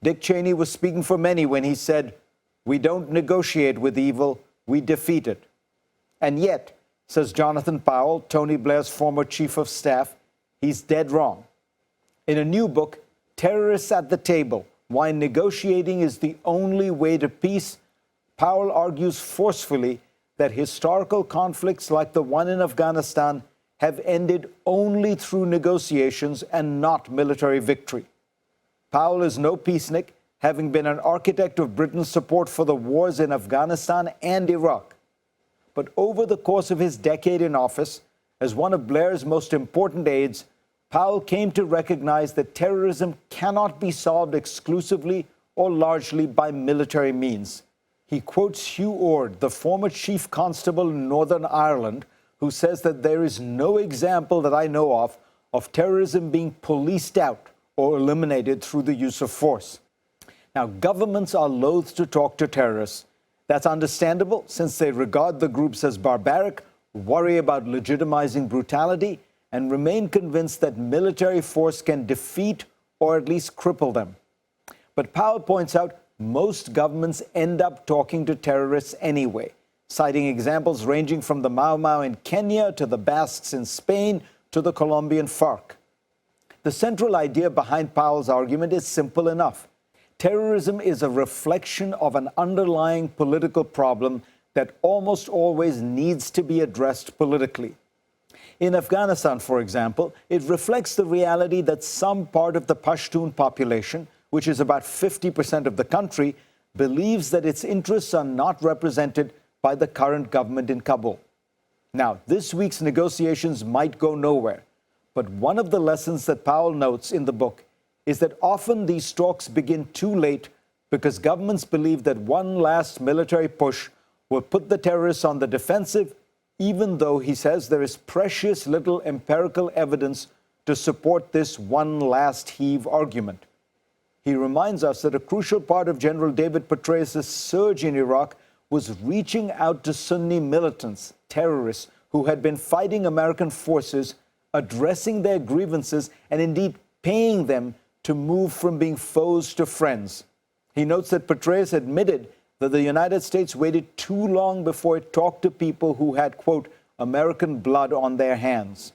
Dick Cheney was speaking for many when he said, "We don't negotiate with evil, we defeat it." And yet, says Jonathan Powell, Tony Blair's former chief of staff, he's dead wrong. In a new book, Terrorists at the Table, Why Negotiating is the Only Way to Peace, Powell argues forcefully that historical conflicts like the one in Afghanistan have ended only through negotiations and not military victory. Powell is no peacenik, having been an architect of Britain's support for the wars in Afghanistan and Iraq. But over the course of his decade in office, as one of Blair's most important aides, Powell came to recognize that terrorism cannot be solved exclusively or largely by military means. He quotes Hugh Orde, the former chief constable in Northern Ireland, who says that there is no example that I know of terrorism being policed out or eliminated through the use of force. Now, governments are loath to talk to terrorists. That's understandable, since they regard the groups as barbaric, worry about legitimizing brutality, and remain convinced that military force can defeat or at least cripple them. But Powell points out most governments end up talking to terrorists anyway, citing examples ranging from the Mau Mau in Kenya to the Basques in Spain to the Colombian FARC. The central idea behind Powell's argument is simple enough. Terrorism is a reflection of an underlying political problem that almost always needs to be addressed politically. In Afghanistan, for example, it reflects the reality that some part of the Pashtun population, which is about 50% of the country, believes that its interests are not represented by the current government in Kabul. Now, this week's negotiations might go nowhere, but one of the lessons that Powell notes in the book is that often these talks begin too late because governments believe that one last military push will put the terrorists on the defensive, even though, he says, there is precious little empirical evidence to support this one last heave argument. He reminds us that a crucial part of General David Petraeus' surge in Iraq was reaching out to Sunni militants, terrorists, who had been fighting American forces, addressing their grievances, and indeed paying them to move from being foes to friends. He notes that Petraeus admitted that the United States waited too long before it talked to people who had, quote, American blood on their hands.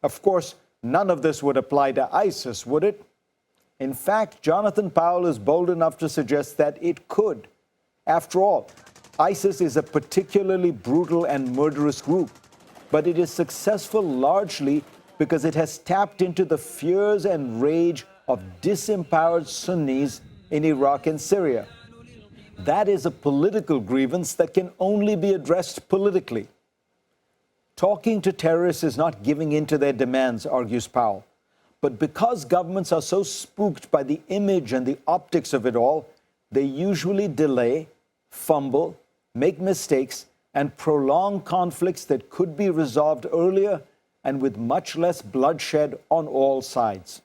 Of course, none of this would apply to ISIS, would it? In fact, Jonathan Powell is bold enough to suggest that it could. After all, ISIS is a particularly brutal and murderous group, but it is successful largely because it has tapped into the fears and rage of disempowered Sunnis in Iraq and Syria. That is a political grievance that can only be addressed politically. Talking to terrorists is not giving in to their demands, argues Powell. But because governments are so spooked by the image and the optics of it all, they usually delay, fumble, make mistakes, and prolong conflicts that could be resolved earlier and with much less bloodshed on all sides.